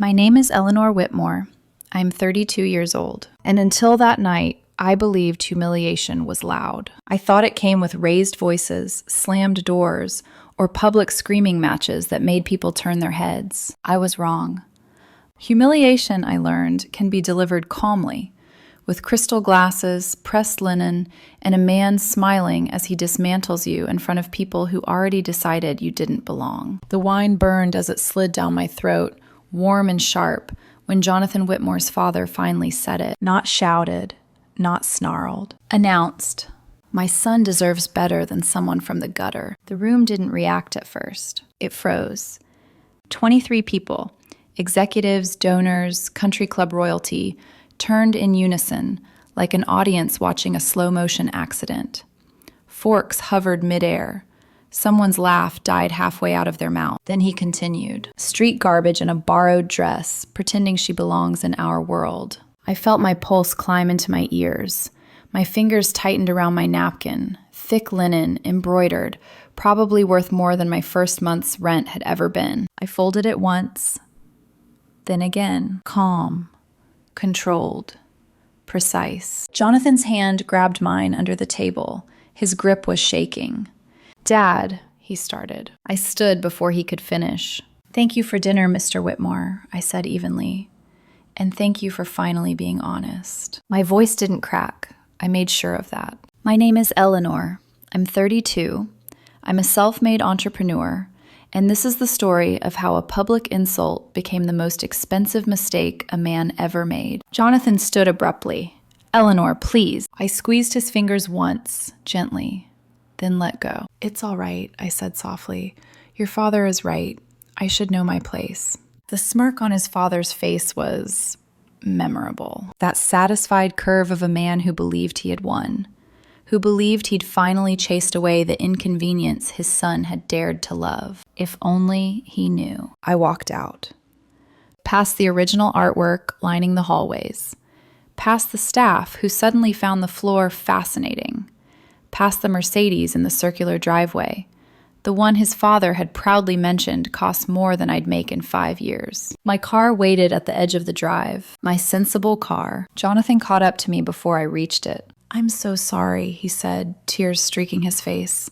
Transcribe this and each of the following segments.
My name is Eleanor Whitmore. I'm 32 years old. And until that night, I believed humiliation was loud. I thought it came with raised voices, slammed doors, or public screaming matches that made people turn their heads. I was wrong. Humiliation, I learned, can be delivered calmly, with crystal glasses, pressed linen, and a man smiling as he dismantles you in front of people who already decided you didn't belong. The wine burned as it slid down my throat, warm and sharp, when Jonathan Whitmore's father finally said it. Not shouted, not snarled. Announced, "My son deserves better than someone from the gutter." The room didn't react at first. It froze. 23 people, executives, donors, country club royalty, turned in unison, like an audience watching a slow-motion accident. Forks hovered midair. Someone's laugh died halfway out of their mouth. Then he continued, "Street garbage in a borrowed dress, pretending she belongs in our world." I felt my pulse climb into my ears. My fingers tightened around my napkin, thick linen, embroidered, probably worth more than my first month's rent had ever been. I folded it once, then again, calm, controlled, precise. Jonathan's hand grabbed mine under the table. His grip was shaking. "Dad," he started. I stood before he could finish. "Thank you for dinner, Mr. Whitmore," I said evenly. "And thank you for finally being honest." My voice didn't crack. I made sure of that. "My name is Eleanor. I'm 32. I'm a self-made entrepreneur, and this is the story of how a public insult became the most expensive mistake a man ever made." Jonathan stood abruptly. "Eleanor, please." I squeezed his fingers once, gently, then let go. "It's all right," I said softly. "Your father is right. I should know my place." The smirk on his father's face was memorable. That satisfied curve of a man who believed he had won, who believed he'd finally chased away the inconvenience his son had dared to love. If only he knew. I walked out. Past the original artwork lining the hallways. Past the staff who suddenly found the floor fascinating. Past the Mercedes in the circular driveway. The one his father had proudly mentioned cost more than I'd make in 5 years. My car waited at the edge of the drive. My sensible car. Jonathan caught up to me before I reached it. "I'm so sorry," he said, tears streaking his face.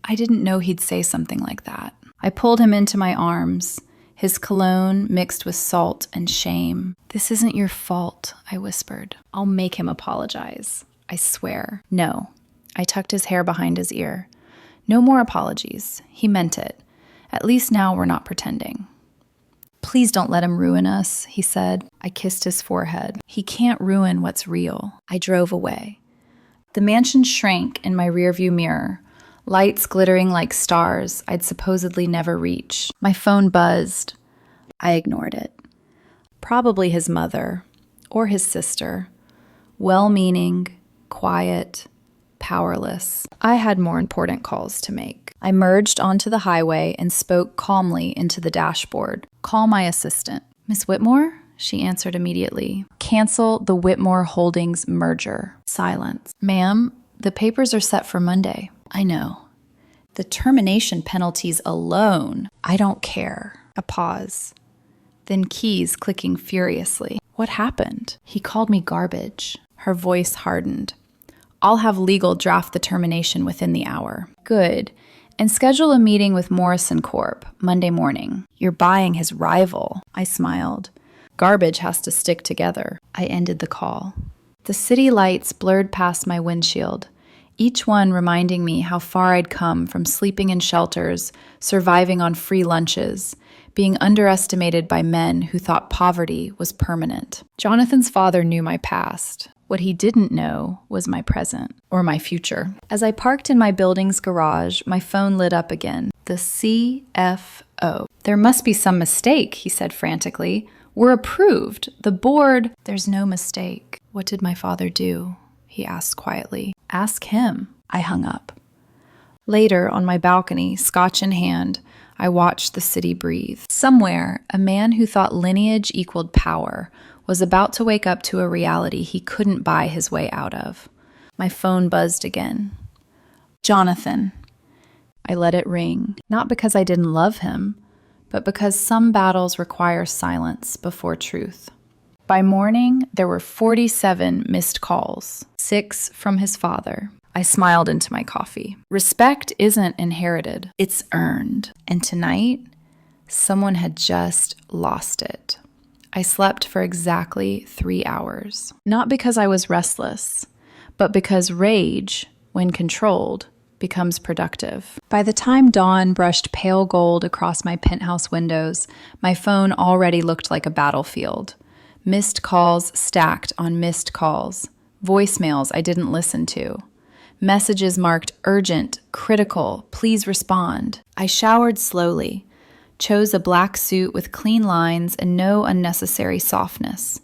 I didn't know he'd say something like that. I pulled him into my arms, his cologne mixed with salt and shame. "This isn't your fault," I whispered. "I'll make him apologize. I swear." "No." I tucked his hair behind his ear. "No more apologies. He meant it. At least now we're not pretending." "Please don't let him ruin us," he said. I kissed his forehead. "He can't ruin what's real." I drove away. The mansion shrank in my rearview mirror, lights glittering like stars I'd supposedly never reach. My phone buzzed. I ignored it. Probably his mother, or his sister. Well-meaning, quiet, powerless. I had more important calls to make. I merged onto the highway and spoke calmly into the dashboard. "Call my assistant." "Miss Whitmore?" She answered immediately. "Cancel the Whitmore Holdings merger." Silence. "Ma'am, the papers are set for Monday." "I know." "The termination penalties alone." "I don't care." A pause. Then keys clicking furiously. "What happened?" "He called me garbage." Her voice hardened. "I'll have legal draft the termination within the hour." "Good. And schedule a meeting with Morrison Corp. Monday morning." "You're buying his rival." I smiled. "Garbage has to stick together." I ended the call. The city lights blurred past my windshield, each one reminding me how far I'd come from sleeping in shelters, surviving on free lunches, being underestimated by men who thought poverty was permanent. Jonathan's father knew my past. What he didn't know was my present, or my future. As I parked in my building's garage, my phone lit up again. The CFO. "There must be some mistake," he said frantically. "We're approved. The board—" "There's no mistake." "What did my father do?" he asked quietly. "Ask him." I hung up. Later, on my balcony, scotch in hand, I watched the city breathe. Somewhere, a man who thought lineage equaled power was about to wake up to a reality he couldn't buy his way out of. My phone buzzed again. "Jonathan." I let it ring, not because I didn't love him, but because some battles require silence before truth. By morning, there were 47 missed calls, 6 from his father. I smiled into my coffee. Respect isn't inherited, it's earned. And tonight, someone had just lost it. I slept for exactly 3 hours. Not because I was restless, but because rage, when controlled, becomes productive. By the time dawn brushed pale gold across my penthouse windows, my phone already looked like a battlefield. Missed calls stacked on missed calls. Voicemails I didn't listen to. Messages marked urgent, critical, please respond. I showered slowly, chose a black suit with clean lines and no unnecessary softness,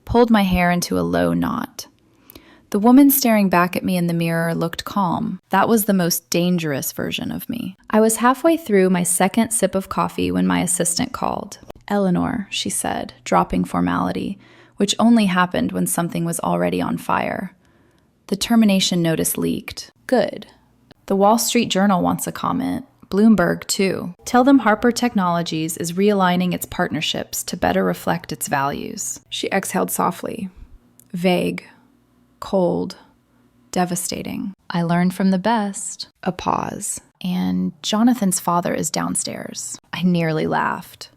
pulled my hair into a low knot. The woman staring back at me in the mirror looked calm. That was the most dangerous version of me. I was halfway through my second sip of coffee when my assistant called. "Eleanor," she said, dropping formality, which only happened when something was already on fire. The termination notice leaked. Good. The Wall Street Journal wants a comment. Bloomberg, too. Tell them Harper Technologies is realigning its partnerships to better reflect its values. She exhaled softly. Vague. Cold. Devastating. I learned from the best. A pause. And Jonathan's father is downstairs. I nearly laughed.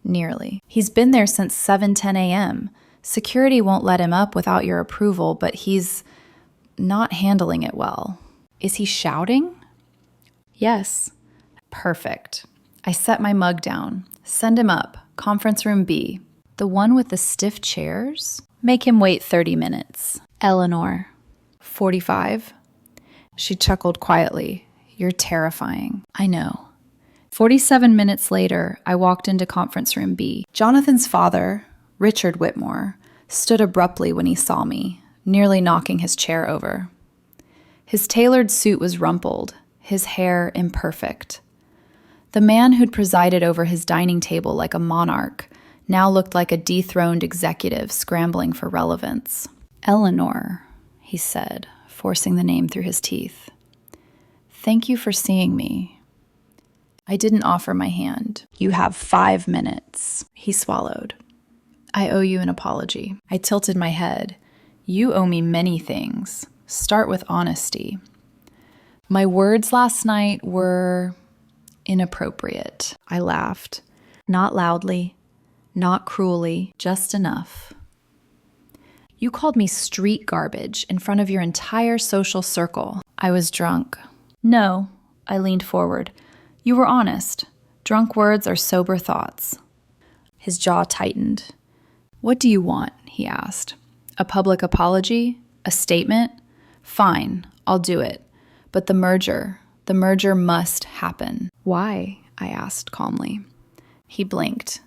Nearly. He's been there since 7:10 a.m. Security won't let him up without your approval, but he's not handling it well. Is he shouting? Yes. Perfect. I set my mug down. Send him up. Conference room B. The one with the stiff chairs? Make him wait 30 minutes. Eleanor. 45. She chuckled quietly. You're terrifying. I know. 47 minutes later, I walked into conference room B. Jonathan's father, Richard Whitmore, stood abruptly when he saw me, nearly knocking his chair over. His tailored suit was rumpled, his hair imperfect. The man who'd presided over his dining table like a monarch now looked like a dethroned executive scrambling for relevance. Eleanor, he said, forcing the name through his teeth. Thank you for seeing me. I didn't offer my hand. You have 5 minutes. He swallowed. I owe you an apology. I tilted my head. You owe me many things. Start with honesty. My words last night were inappropriate. I laughed. Not loudly, not cruelly, just enough. You called me street garbage in front of your entire social circle. I was drunk. No, I leaned forward. You were honest. Drunk words are sober thoughts. His jaw tightened. What do you want? He asked. A public apology? A statement? Fine, I'll do it. But the merger must happen. Why? I asked calmly. He blinked.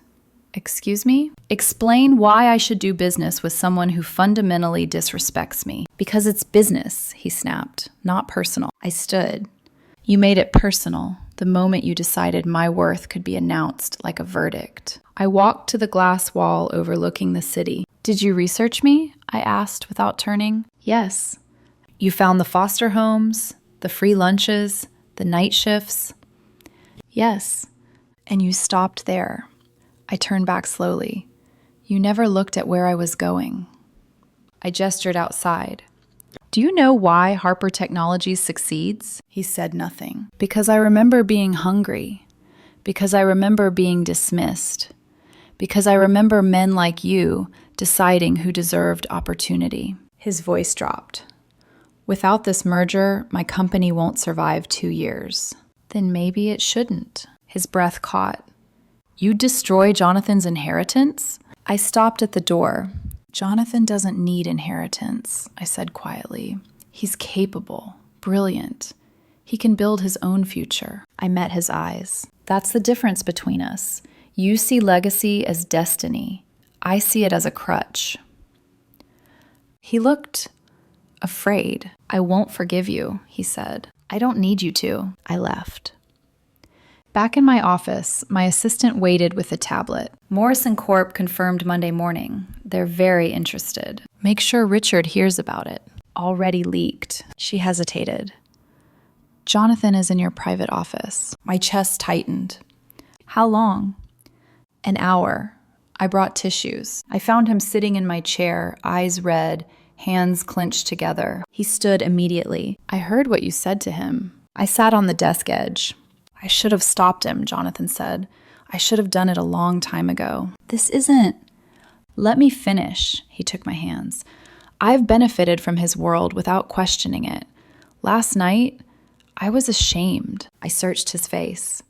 Excuse me? Explain why I should do business with someone who fundamentally disrespects me. Because it's business, he snapped, not personal. I stood. You made it personal the moment you decided my worth could be announced like a verdict. I walked to the glass wall overlooking the city. Did you research me? I asked without turning. Yes. You found the foster homes, the free lunches, the night shifts? Yes. And you stopped there. I turned back slowly. You never looked at where I was going. I gestured outside. Do you know why Harper Technologies succeeds? He said nothing. Because I remember being hungry. Because I remember being dismissed. Because I remember men like you deciding who deserved opportunity. His voice dropped. Without this merger, my company won't survive 2 years. Then maybe it shouldn't. His breath caught. You'd destroy Jonathan's inheritance? I stopped at the door. Jonathan doesn't need inheritance, I said quietly. He's capable, brilliant. He can build his own future. I met his eyes. That's the difference between us. You see legacy as destiny. I see it as a crutch. He looked afraid. I won't forgive you, he said. I don't need you to. I left. Back in my office, my assistant waited with a tablet. Morrison Corp confirmed Monday morning. They're very interested. Make sure Richard hears about it. Already leaked. She hesitated. Jonathan is in your private office. My chest tightened. How long? An hour. I brought tissues. I found him sitting in my chair, eyes red, hands clenched together. He stood immediately. I heard what you said to him. I sat on the desk edge. I should have stopped him, Jonathan said. I should have done it a long time ago. This isn't... Let me finish. He took my hands. I've benefited from his world without questioning it. Last night, I was ashamed. I searched his face.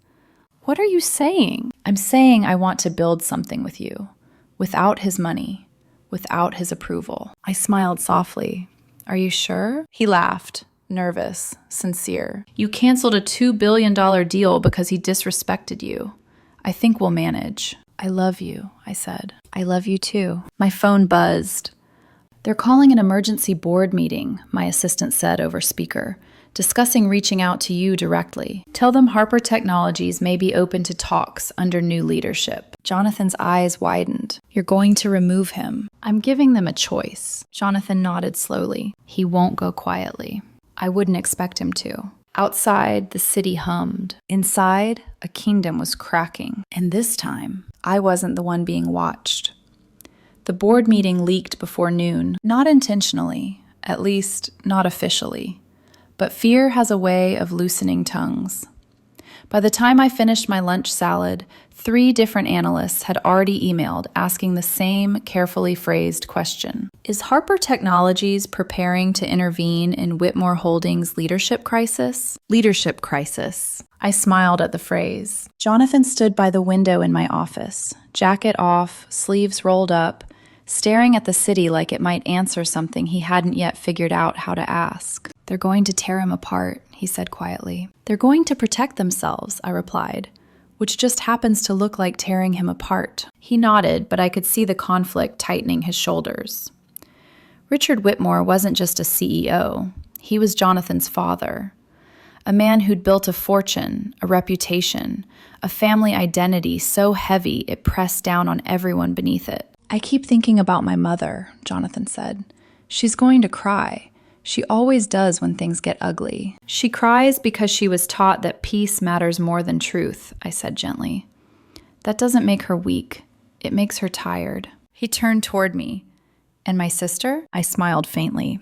What are you saying? I'm saying I want to build something with you, without his money, without his approval. I smiled softly. Are you sure? He laughed, nervous, sincere. You canceled a $2 billion deal because he disrespected you. I think we'll manage. I love you, I said. I love you too. My phone buzzed. They're calling an emergency board meeting, my assistant said over speaker, discussing reaching out to you directly. Tell them Harper Technologies may be open to talks under new leadership. Jonathan's eyes widened. You're going to remove him. I'm giving them a choice. Jonathan nodded slowly. He won't go quietly. I wouldn't expect him to. Outside, the city hummed. Inside, a kingdom was cracking. And this time, I wasn't the one being watched. The board meeting leaked before noon, not intentionally, at least not officially. But fear has a way of loosening tongues. By the time I finished my lunch salad, 3 different analysts had already emailed asking the same carefully phrased question. Is Harper Technologies preparing to intervene in Whitmore Holdings' leadership crisis? Leadership crisis. I smiled at the phrase. Jonathan stood by the window in my office, jacket off, sleeves rolled up, staring at the city like it might answer something he hadn't yet figured out how to ask. They're going to tear him apart, he said quietly. They're going to protect themselves, I replied, which just happens to look like tearing him apart. He nodded, but I could see the conflict tightening his shoulders. Richard Whitmore wasn't just a CEO. He was Jonathan's father, a man who'd built a fortune, a reputation, a family identity so heavy it pressed down on everyone beneath it. I keep thinking about my mother, Jonathan said. She's going to cry. She always does when things get ugly. She cries because she was taught that peace matters more than truth, I said gently. That doesn't make her weak. It makes her tired. He turned toward me. And my sister? I smiled faintly.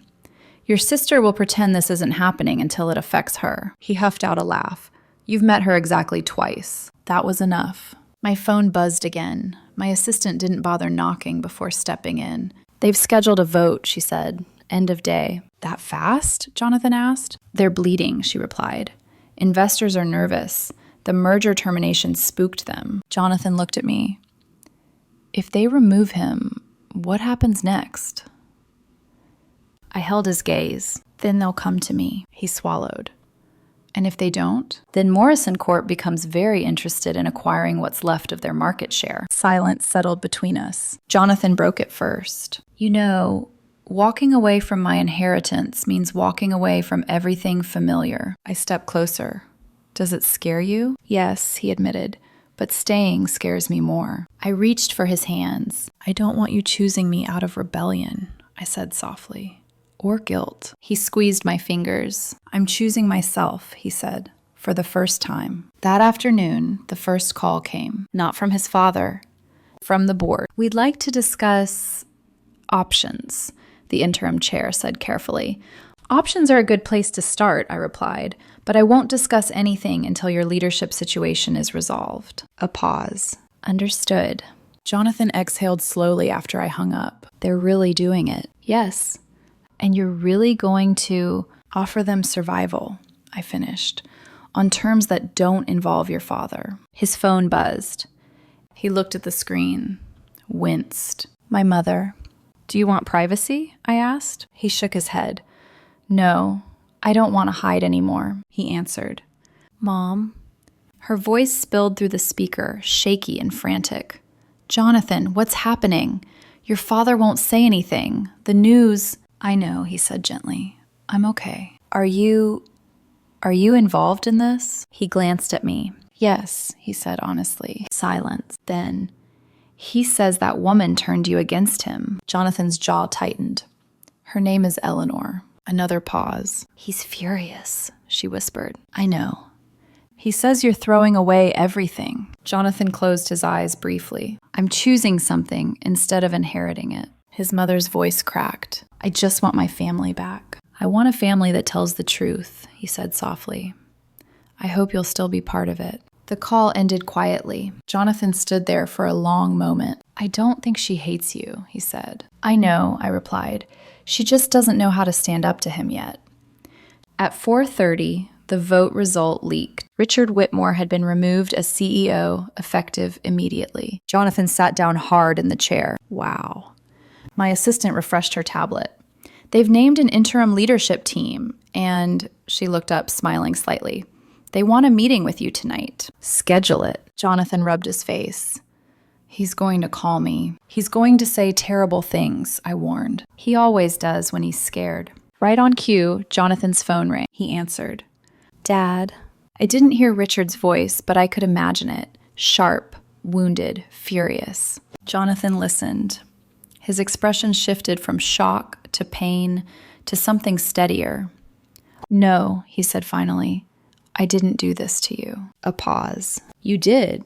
Your sister will pretend this isn't happening until it affects her. He huffed out a laugh. You've met her exactly twice. That was enough. My phone buzzed again. My assistant didn't bother knocking before stepping in. They've scheduled a vote, she said. End of day. That fast? Jonathan asked. They're bleeding, she replied. Investors are nervous. The merger termination spooked them. Jonathan looked at me. If they remove him, what happens next? I held his gaze. Then they'll come to me. He swallowed. And if they don't, then Morrison Corp becomes very interested in acquiring what's left of their market share. Silence settled between us. Jonathan broke it first. You know, walking away from my inheritance means walking away from everything familiar. I stepped closer. Does it scare you? Yes, he admitted, but staying scares me more. I reached for his hands. I don't want you choosing me out of rebellion, I said softly. Or guilt. He squeezed my fingers. I'm choosing myself, he said, for the first time. That afternoon, the first call came. Not from his father, from the board. We'd like to discuss options, the interim chair said carefully. Options are a good place to start, I replied, but I won't discuss anything until your leadership situation is resolved. A pause. Understood. Jonathan exhaled slowly after I hung up. They're really doing it. Yes. And you're really going to offer them survival, I finished, on terms that don't involve your father. His phone buzzed. He looked at the screen, winced. My mother. Do you want privacy? I asked. He shook his head. No, I don't want to hide anymore, he answered. Mom. Her voice spilled through the speaker, shaky and frantic. Jonathan, what's happening? Your father won't say anything. The news... I know, he said gently. I'm okay. Are you involved in this? He glanced at me. Yes, he said honestly. Silence. Then, he says that woman turned you against him. Jonathan's jaw tightened. Her name is Eleanor. Another pause. He's furious, she whispered. I know. He says you're throwing away everything. Jonathan closed his eyes briefly. I'm choosing something instead of inheriting it. His mother's voice cracked. I just want my family back. I want a family that tells the truth, he said softly. I hope you'll still be part of it. The call ended quietly. Jonathan stood there for a long moment. I don't think she hates you, he said. I know, I replied. She just doesn't know how to stand up to him yet. At 4:30, the vote result leaked. Richard Whitmore had been removed as CEO, effective immediately. Jonathan sat down hard in the chair. Wow. My assistant refreshed her tablet. They've named an interim leadership team, and she looked up, smiling slightly. They want a meeting with you tonight. Schedule it. Jonathan rubbed his face. He's going to call me. He's going to say terrible things, I warned. He always does when he's scared. Right on cue, Jonathan's phone rang. He answered. Dad. I didn't hear Richard's voice, but I could imagine it. Sharp, wounded, furious. Jonathan listened. His expression shifted from shock to pain to something steadier. No, he said finally. I didn't do this to you. A pause. You did.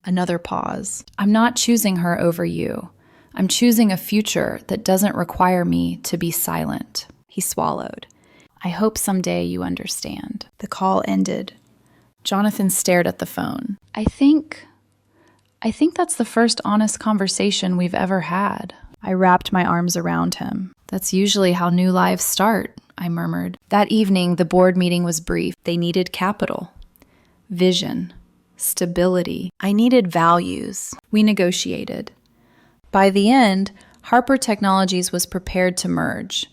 Another pause. I'm not choosing her over you. I'm choosing a future that doesn't require me to be silent. He swallowed. I hope someday you understand. The call ended. Jonathan stared at the phone. I think that's the first honest conversation we've ever had. I wrapped my arms around him. That's usually how new lives start, I murmured. That evening, the board meeting was brief. They needed capital, vision, stability. I needed values. We negotiated. By the end, Harper Technologies was prepared to merge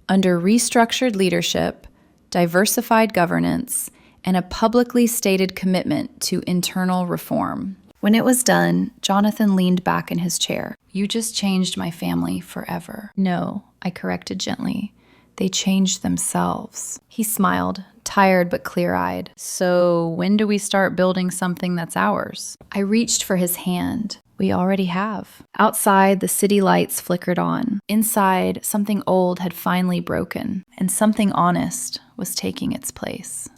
under restructured leadership, diversified governance, and a publicly stated commitment to internal reform. When it was done, Jonathan leaned back in his chair. You just changed my family forever. No, I corrected gently. They changed themselves. He smiled, tired but clear-eyed. So when do we start building something that's ours? I reached for his hand. We already have. Outside, the city lights flickered on. Inside, something old had finally broken, and something honest was taking its place.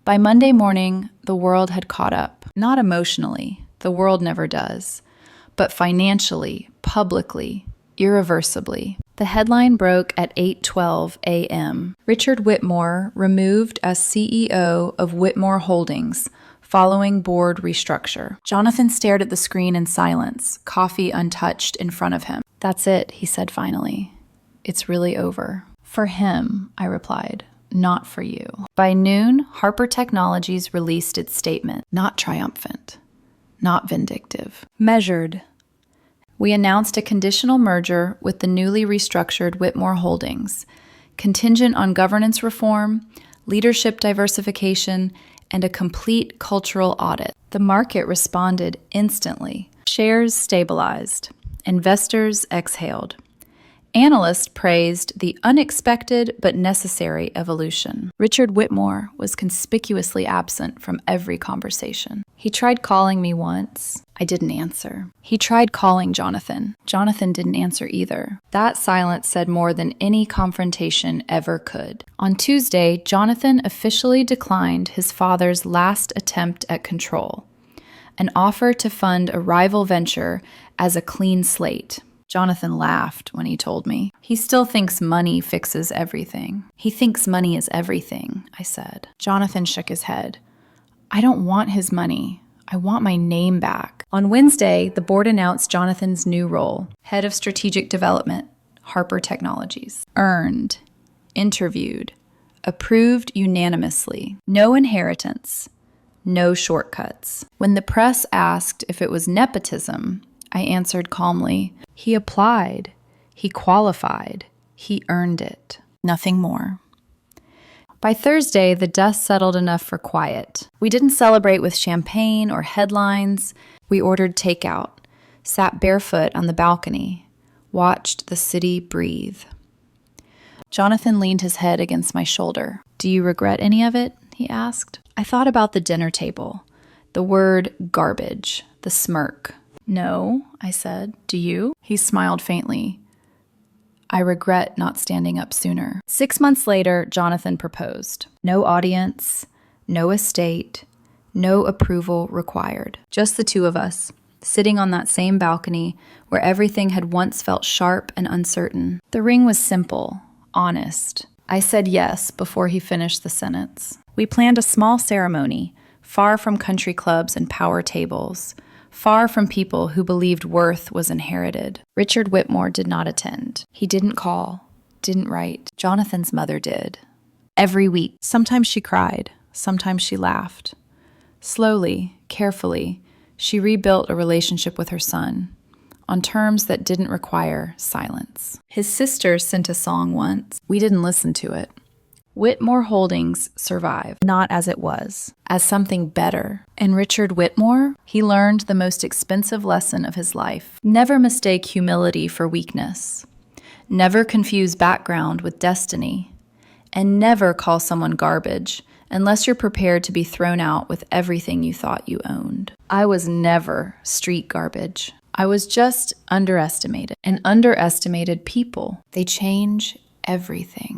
By Monday morning, the world had caught up. Not emotionally, the world never does, but financially, publicly, irreversibly. The headline broke at 8:12 a.m. Richard Whitmore removed as CEO of Whitmore Holdings, following board restructure. Jonathan stared at the screen in silence, coffee untouched in front of him. That's it, he said finally. It's really over. For him, I replied. Not for you. By noon, Harper Technologies released its statement. Not triumphant. Not vindictive. Measured. We announced a conditional merger with the newly restructured Whitmore Holdings, contingent on governance reform, leadership diversification, and a complete cultural audit. The market responded instantly. Shares stabilized. Investors exhaled. Analysts praised the unexpected but necessary evolution. Richard Whitmore was conspicuously absent from every conversation. He tried calling me once. I didn't answer. He tried calling Jonathan. Jonathan didn't answer either. That silence said more than any confrontation ever could. On Tuesday, Jonathan officially declined his father's last attempt at control, an offer to fund a rival venture as a clean slate. Jonathan laughed when he told me. He still thinks money fixes everything. He thinks money is everything, I said. Jonathan shook his head. I don't want his money. I want my name back. On Wednesday, the board announced Jonathan's new role, Head of Strategic Development, Harper Technologies. Earned, interviewed, approved unanimously. No inheritance, no shortcuts. When the press asked if it was nepotism, I answered calmly, he applied, he qualified, he earned it. Nothing more. By Thursday, the dust settled enough for quiet. We didn't celebrate with champagne or headlines. We ordered takeout, sat barefoot on the balcony, watched the city breathe. Jonathan leaned his head against my shoulder. Do you regret any of it? He asked. I thought about the dinner table, the word garbage, the smirk. No, I said. Do you? He smiled faintly. I regret not standing up sooner. 6 months later, Jonathan proposed. No audience, no estate, no approval required. Just the two of us, sitting on that same balcony where everything had once felt sharp and uncertain. The ring was simple, honest. I said yes before he finished the sentence. We planned a small ceremony, far from country clubs and power tables, far from people who believed worth was inherited. Richard Whitmore did not attend. He didn't call, didn't write. Jonathan's mother did. Every week. Sometimes she cried, sometimes she laughed. Slowly, carefully, she rebuilt a relationship with her son, on terms that didn't require silence. His sister sent a song once. We didn't listen to it. Whitmore Holdings survived, not as it was, as something better. And Richard Whitmore, he learned the most expensive lesson of his life. Never mistake humility for weakness. Never confuse background with destiny. And never call someone garbage unless you're prepared to be thrown out with everything you thought you owned. I was never street garbage. I was just underestimated. And underestimated people, they change everything.